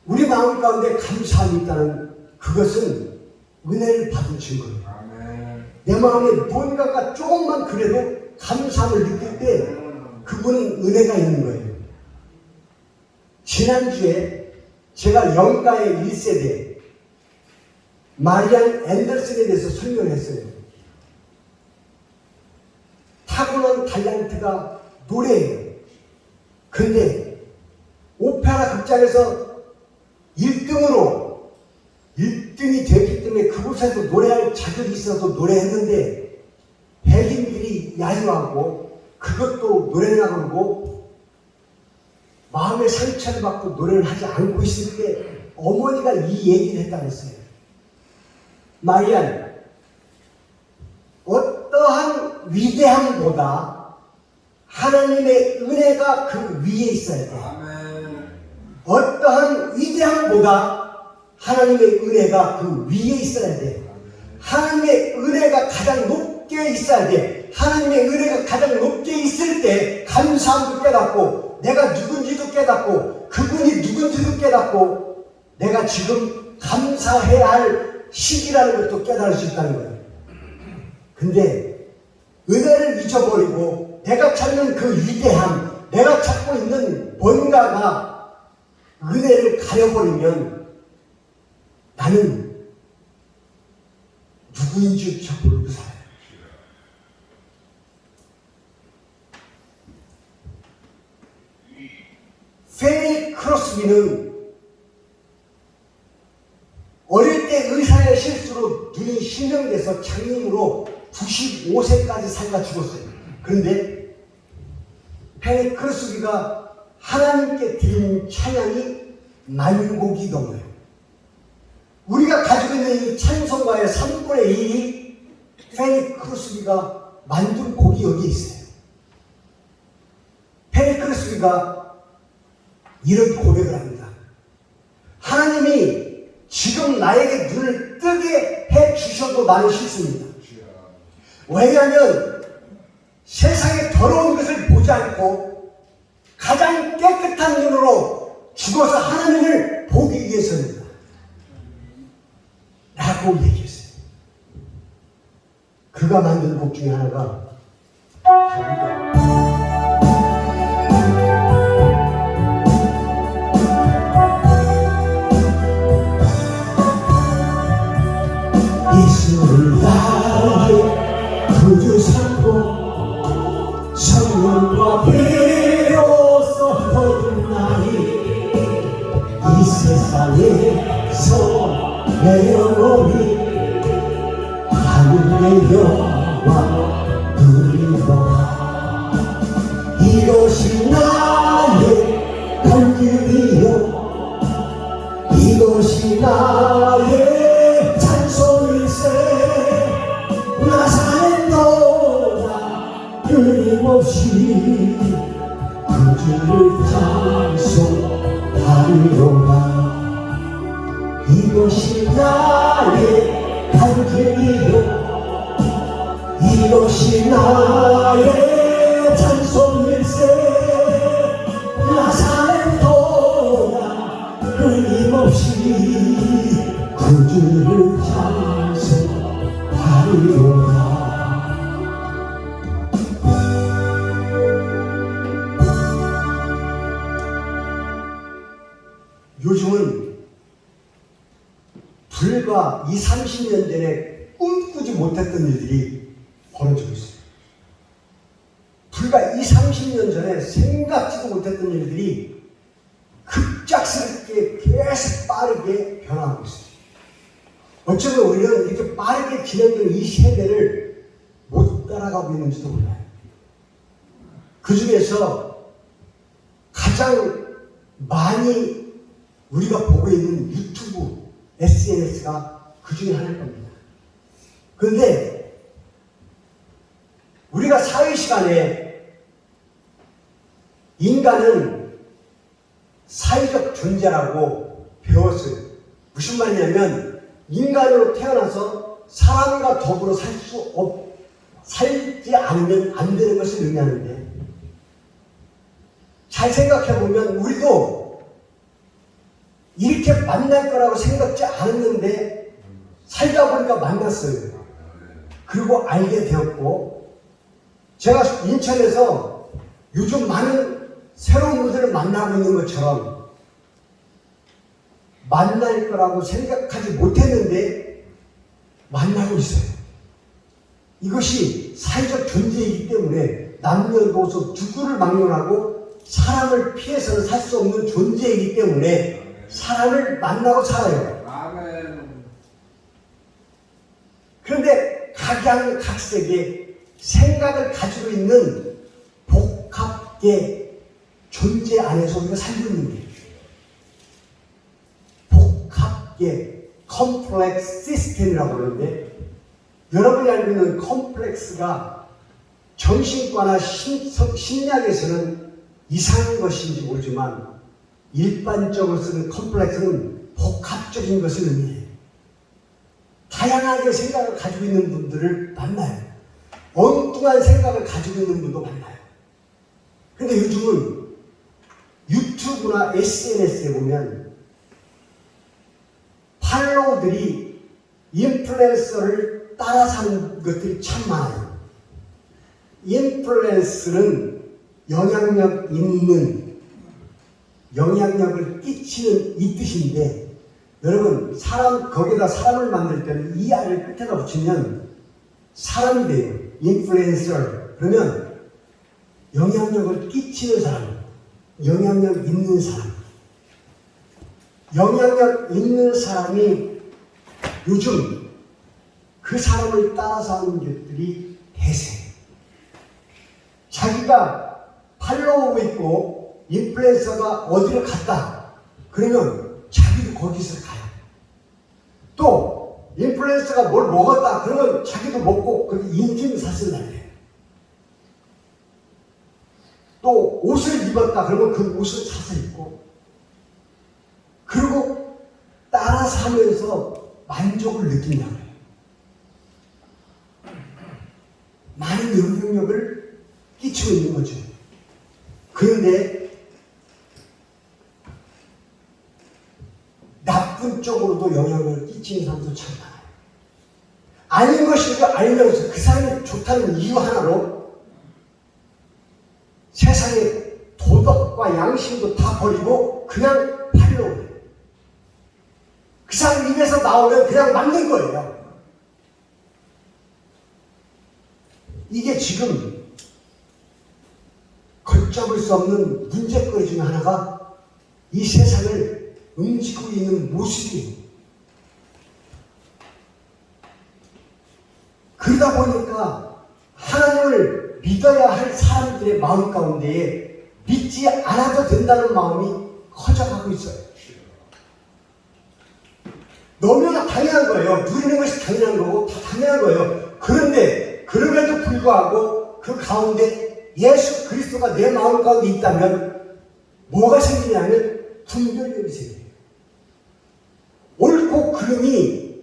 우리 마음 가운데 감사함이 있다는 그것은 은혜를 받은 증거예요. 내 마음에 무언가가 조금만 그래도 감사함을 느낄 때 그분은 은혜가 있는 거예요. 지난주에 제가 영가의 1세대 마리안 앤더슨에 대해서 설명을 했어요. 타고난 탤런트가 노래예요. 그런데 오페라 극장에서 1등이 됐기 때문에 그곳에서 노래할 자격이 있어서 노래했는데 백인들이 야유하고 그것도 노래나 그러고 마음의 상처를 받고 노래를 하지 않고 있을 때 어머니가 이 얘기를 했다고 했어요. 마리안, 어떠한 위대함보다 하나님의 은혜가 그 위에 있어야 돼. 어떠한 위대함보다 하나님의 은혜가 그 위에 있어야 돼. 하나님의 은혜가 가장 높게 있어야 돼. 하나님의 은혜가 가장 높게 있을 때 감사함도 깨닫고 내가 누군지도 깨닫고 그분이 누군지도 깨닫고 내가 지금 감사해야 할 시기라는 것도 깨달을 수 있다는 거예요. 근데 은혜를 잊어버리고 내가 찾는 그 위대함, 내가 찾고 있는 뭔가가 은혜를 가려버리면 나는 누구인지조차 모르고 살아요. 페니 크로스비는 어릴 때 의사의 실수로 눈이 실명돼서 장님으로 95세까지 살다 죽었어요. 그런데 페니 크로스비가 하나님께 드린 찬양이 10,000곡이 넘어요. 우리가 가지고 있는 이 찬송가의 3분의 1이 페니 크로스비가 만든 곡이 여기 있어요. 페니 크로스비가 이런 고백을 합니다. 하나님이 지금 나에게 눈을 뜨게 해주셔도 나는 싫습니다. 왜냐하면 세상에 더러운 것을 보지 않고 가장 깨끗한 눈으로 죽어서 하나님을 보기 위해서입니다. 라고 얘기했어요. 그가 만든 곡 중에 하나가 예수를 다해 구주 삼고 성령과 비로소 거듭 나니 이 세상에서 내 영혼이 하늘의 영광 누리노라. 이것이 나의 갈 길이요 이것이 나의 찬송일세. 나 사는 동안 끊임없이 구주를 찬송하리로다. 이것이 나의 갈 길이요 이것이 나의 찬송일세. 나 사는 동안 끊임없이 구주를 찬송하리로다. 요즘은 불과 20-30년 전에 꿈꾸지 못했던 일들이 벌어지고 있어요. 불과 20-30년 전에 생각지도 못했던 일들이 급작스럽게 계속 빠르게 변화하고 있어요. 어쩌면 우리는 이렇게 빠르게 진행되는 이 세대를 못 따라가고 있는지도 몰라요. 그 중에서 가장 많이 우리가 보고 있는 유튜브, SNS가 그 중에 하나일 겁니다. 그런데 우리가 사회 시간에 인간은 사회적 존재라고 배웠어요. 무슨 말이냐면 인간으로 태어나서 사람과 더불어 살지 않으면 안 되는 것을 의미하는데, 잘 생각해보면 우리도 이렇게 이렇게 만날 거라고 생각지 않았는데 살다 보니까 만났어요. 그리고 알게 되었고, 제가 인천에서 요즘 많은 새로운 분들을 만나고 있는 것처럼 만날 거라고 생각하지 못했는데 만나고 있어요. 이것이 사회적 존재이기 때문에 남녀노소 누구를 막론하고 사람을 피해서는 살 수 없는 존재이기 때문에 사람을 만나고 살아요. 그런데 각양각색의 생각을 가지고 있는 복합계 존재 안에서 우리가 살고 있는 게 복합계 컴플렉스 시스템이라고 그러는데, 여러분이 알고 있는 컴플렉스가 정신과나 심리학에서는 이상한 것인지 모르지만 일반적으로 쓰는 컴플렉스는 복합적인 것을 의미해요. 다양하게 생각을 가지고 있는 분들을 만나요. 엉뚱한 생각을 가지고 있는 분도 만나요. 근데 요즘은 유튜브나 SNS에 보면 팔로워들이 인플루언서를 따라 사는 것들이 참 많아요. 인플루언스는 영향력 있는, 영향력을 끼치는 이 뜻인데, 여러분, 거기다 사람을 만들 때는 이 알을 끝에다 붙이면 사람이 돼요. 인플루언서. 그러면 영향력을 끼치는 사람, 영향력 있는 사람. 영향력 있는 사람이 요즘 그 사람을 따라서 하는 것들이 대세예요. 자기가 팔로우고 있고 인플루언서가 어디로 갔다 그러면 자기도 거기서 가요. 또 인플루언서가 뭘 먹었다 그러면 자기도 먹고 그렇게 인증샷을 날려요. 또 옷을 입었다 그러면 그 옷을 사서 입고, 그리고 따라서 하면서 만족을 느낀다고 해요. 많은 영향력을 끼치고 있는 거죠. 그런데 나쁜 쪽으로도 영향을 끼치는 사람도 참 많아요. 아닌 것인 줄 알면서 그 사람이 좋다는 이유 하나로 세상의 도덕과 양심도 다 버리고 그냥 팔로우. 그 사람 입에서 나오면 그냥 맞는 거예요. 이게 지금 걷잡을 수 없는 문제거리 중에 하나가 이 세상을 움직이고 있는 모습이에요. 그러다 보니까 하나님을 믿어야 할 사람들의 마음 가운데에 믿지 않아도 된다는 마음이 커져가고 있어요. 너무나 당연한 거예요. 누리는 것이 당연한 거고 다 당연한 거예요. 그런데 그럼에도 불구하고 그 가운데 예수 그리스도가 내 마음 가운데 있다면 뭐가 생기냐면 분별력이 생겨요. 옳고 그름이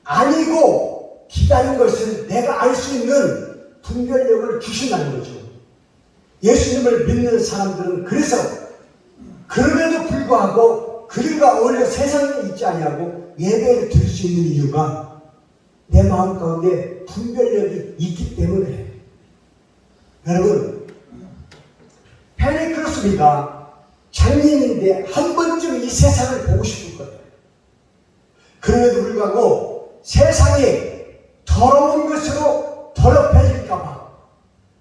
아니고 기다린 것을 내가 알 수 있는 분별력을 주신다는 거죠. 예수님을 믿는 사람들은 그래서 그럼에도 불구하고 그들과 어울려 세상에 있지 아니하고 예배를 드릴 수 있는 이유가 내 마음 가운데 분별력이 있기 때문에. 여러분, 페니크로스비가 장님인데 한 번쯤 이 세상을 보고 싶을 거예요. 그럼에도 불구하고 세상이 더러운 것으로 더럽혀질까봐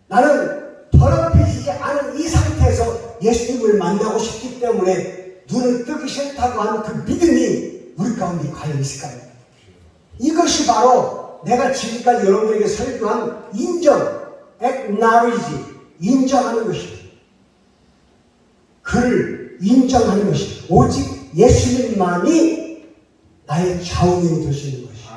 나는 더럽혀지지 않은 이 상태에서 예수님을 만나고 싶기 때문에 눈을 뜨기 싫다고 하는 그 믿음이 우리 가운데 과연 있을까요? 이것이 바로 내가 지금까지 여러분에게 설교한 인정, acknowledge, 인정하는 것입니다. 그를 인정하는 것이 오직 예수님만이 나의 좌우명이 될 수 있는 것이죠.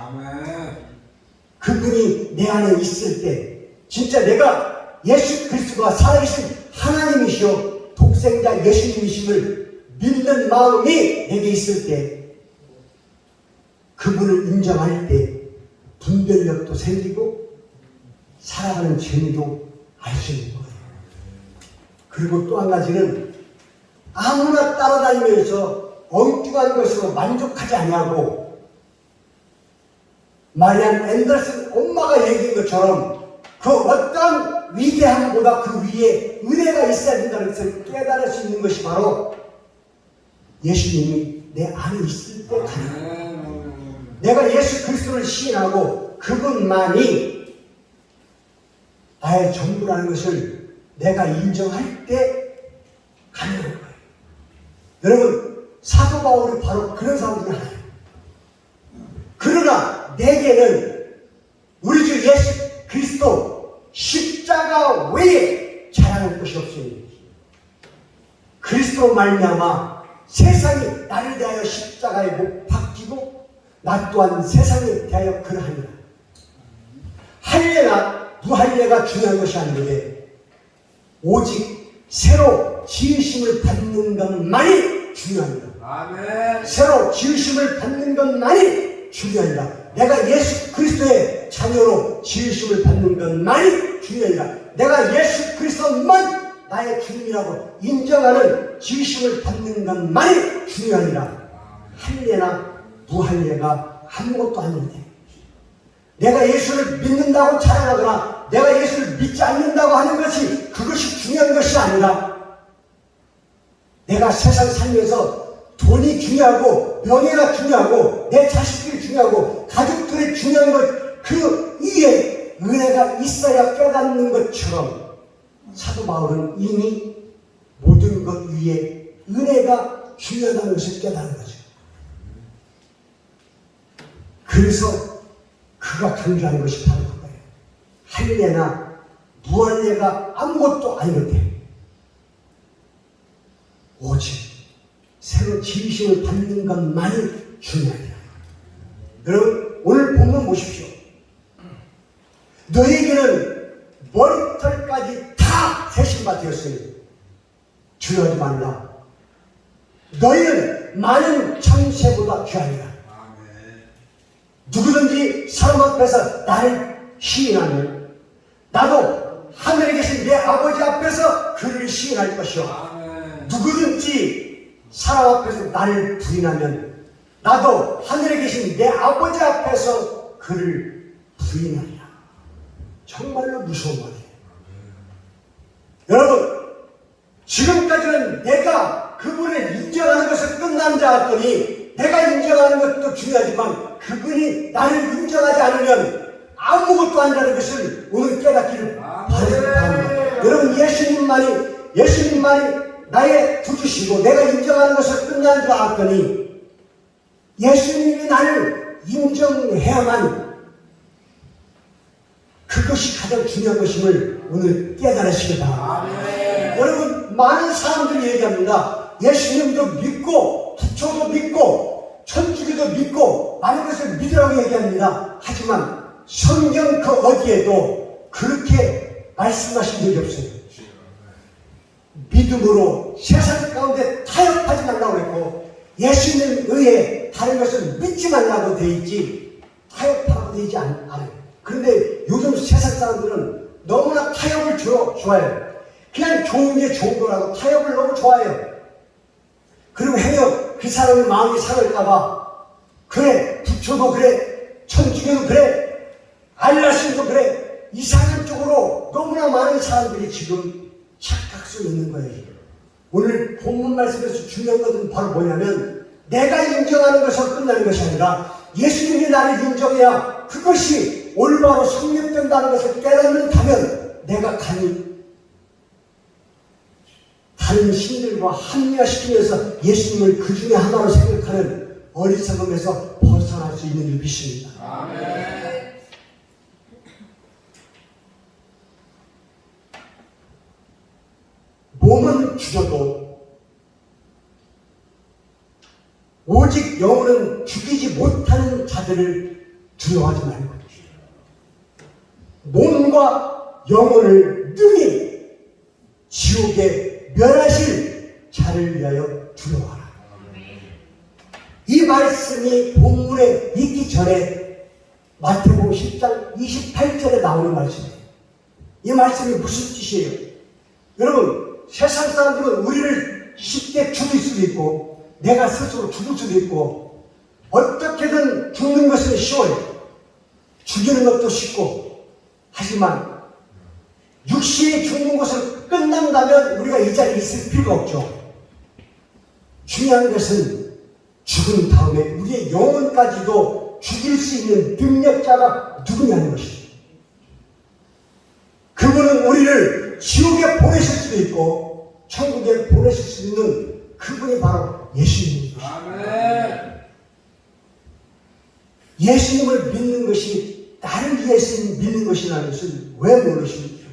그분이 내 안에 있을 때 진짜 내가 예수 그리스도가 살아계신 하나님이시오 독생자 예수님이심을 믿는 마음이 내게 있을 때, 그분을 인정할 때 분별력도 생기고 살아가는 재미도 알 수 있는 거예요. 그리고 또 한 가지는 아무나 따라다니면서 엉뚱한 것으로 만족하지 아니하고 마리안 앤더슨 엄마가 얘기한 것처럼 그 어떠한 위대함보다 그 위에 은혜가 있어야 된다는 것을 깨달을 수 있는 것이 바로 예수님이 내 안에 있을 때 가능합니다. 내가 예수 그리스도를 시인하고 그분만이 나의 전부라는 것을 내가 인정할 때 가능한 거예요. 여러분, 사도 바울이 바로 그런 사람 중에 하나예요. 그러나 내게는 우리 주 예수 그리스도 십자가 외에 자랑할 것이 없으니 그리스도로 말미암아 세상이 나를 대하여 십자가에 못 박히고 나 또한 세상에 대하여 그러하니라. 할례나 무할례가 중요한 것이 아닌데 오직 새로 지으심을 받는 것만이 중요합니다. 아멘. 새로 지으심을 받는 것만이 중요합니다. 내가 예수 그리스도의 자녀로 지으심을 받는 것만이 중요합니다. 내가 예수 그리스도만 나의 주님이라고 인정하는 지으심을 받는 것만이 중요하니라. 할례나 무할례가 아무것도 아닌데 내가 예수를 믿는다고 자랑하거나 내가 예수를 믿지 않는다고 하는 것이 그것이 중요한 것이 아니라 내가 세상 살면서 돈이 중요하고 명예가 중요하고 내 자식들이 중요하고 가족들이 중요한 것 그 위에 은혜가 있어야 깨닫는 것처럼 사도 바울은 이미 모든 것 위에 은혜가 중요하다는 것을 깨닫는 거죠. 그래서 그가 강조하는 것이 바로 그거예요. 할례나 무할례가 아무것도 아니는데 오직 새로 지으심을 받는 것만이 중요하다. 여러분, 오늘 본문 보십시오. 너에게는 머리털까지 다 세심바 되었으니 두려워하지 말라. 너희는 많은 참새보다 귀하니라. 누구든지 사람 앞에서 나를 시인하면 나도 하늘에 계신 내 아버지 앞에서 그를 시인할 것이요. 누구든지 사람 앞에서 나를 부인하면 나도 하늘에 계신 내 아버지 앞에서 그를 부인하리라. 정말로 무서운 말이에요. 여러분, 지금까지는 내가 그분을 인정하는 것을 끝난 자 같더니 내가 인정하는 것도 중요하지만 그분이 나를 인정하지 않으면 아무것도 아니라는 것을 오늘 깨닫기를 바랍니다. 여러분, 예수님만이 나의 구주시고 내가 인정하는 것을 끝난 줄 알았더니 예수님이 나를 인정해야만 그것이 가장 중요한 것임을 오늘 깨달으시기 바랍니다. 여러분, 많은 사람들이 얘기합니다. 예수님도 믿고 부처도 믿고 천주교도 믿고 많은 것을 믿으라고 얘기합니다. 하지만 성경 그 어디에도 그렇게 말씀하신 적이 없어요. 믿음으로 세상 가운데 타협하지 말라고 했고 예수님 외에 다른 것을 믿지 말라고 되어 있지 타협하고 되지 않아요. 그런데 요즘 세상 사람들은 너무나 타협을 좋아해요. 그냥 좋은 게 좋은 거라고 타협을 너무 좋아해요. 그리고 행여 그 사람의 마음이 상할까봐 그래, 부처도 그래, 천주교도 그래, 알라신도 그래, 이상한 쪽으로 너무나 많은 사람들이 지금 착각하고 있는 거예요. 오늘 본문 말씀에서 중요한 것은 바로 뭐냐면 내가 인정하는 것으로 끝나는 것이 아니라 예수님이 나를 인정해야 그것이 올바로 성립된다는 것을 깨닫는다면 내가 감히 다른 신들과 합리화시키면서 예수님을 그 중에 하나로 생각하는 어리석음에서 벗어날 수 있는 줄 믿습니다. 아멘. 몸은 죽여도 오직 영혼은 죽이지 못하는 자들을 두려워하지 말고 몸과 영혼을 능히 지옥에 멸하실 자를 위하여 두려워하라. 이 말씀이 본문에 있기 전에 마태복음 10장 28절에 나오는 말씀이에요. 이 말씀이 무슨 뜻이에요? 여러분, 세상 사람들은 우리를 쉽게 죽일 수도 있고 내가 스스로 죽을 수도 있고 어떻게든 죽는 것은 쉬워요. 죽이는 것도 쉽고 하지만 육신이 죽는 것을 끝난다면 우리가 이 자리에 있을 필요가 없죠. 중요한 것은 죽은 다음에 우리의 영혼까지도 죽일 수 있는 능력자가 누구냐는 것입니다. 그분은 우리를 지옥에 보내실 수도 있고 천국에 보내실 수 있는 그분이 바로 예수님입니다. 아멘. 예수님을 믿는 것이 나를 위해서 믿는 것이라는 것을 왜 모르십니까?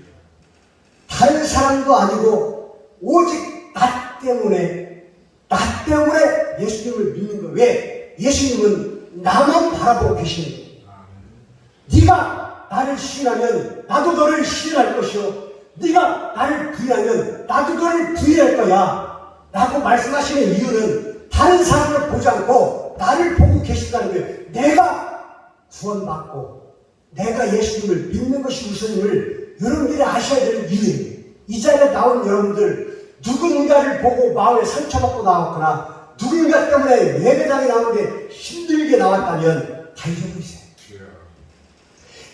다른 사람도 아니고 오직 나 때문에 예수님을 믿는 거예요. 왜? 예수님은 나만 바라보고 계시는 거예요. 네가 나를 신하면 나도 너를 신할 것이요 네가 나를 부인하면 나도 너를 부인할 거야 라고 말씀하시는 이유는 다른 사람을 보지 않고 나를 보고 계신다는 거예요. 내가 구원받고 내가 예수님을 믿는 것이 우선임을 여러분들이 아셔야 될 이유예요. 이 자리에 나온 여러분들 누군가를 보고 마음에 상처받고 나왔거나 누군가 때문에 예배당에 나오는데 힘들게 나왔다면 다 잊어버리세요.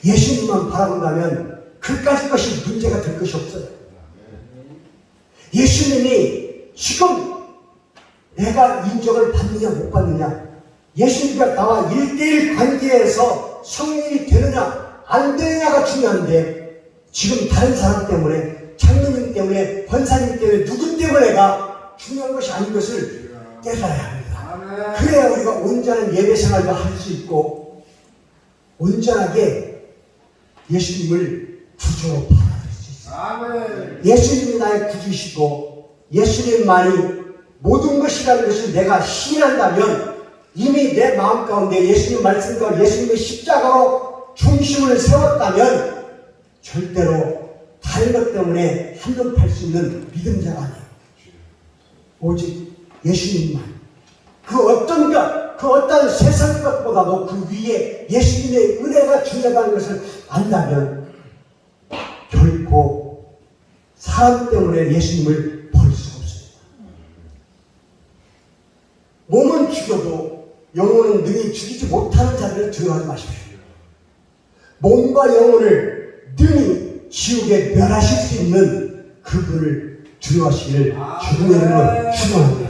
예수님만 바라본다면 그까짓 것이 문제가 될 것이 없어요. 예수님이 지금 내가 인정을 받느냐 못 받느냐, 예수님과 나와 1:1 관계에서 성인이 되느냐 안 되느냐가 중요한데 지금 다른 사람 때문에 장로님 때문에 권사님 때문에 누구 때문에가 중요한 것이 아닌 것을 깨달아야 합니다. 그래야 우리가 온전한 예배 생활도 할 수 있고 온전하게 예수님을 구주로 받아들일 수 있어요. 예수님이 나의 구주시고 예수님만이 모든 것이라는 것을 내가 신한다면 이미 내 마음 가운데 예수님 말씀과 예수님의 십자가로 중심을 세웠다면 절대로 다른 것 때문에 한눈 팔 수 있는 믿음자가 아니에요. 오직 예수님만. 그 어떤 것, 그 어떤 세상 것보다도 그 위에 예수님의 은혜가 중요하다는 것을 안다면 결코 사람 때문에 예수님을 버릴 수가 없습니다. 몸은 죽여도 영혼은 능히 죽이지 못하는 자들을 두려워하지 마십시오. 몸과 영혼을 능히 지옥에 멸하실 수 있는 그분을 두려워하시기를 주님의 이름으로 축원합니다.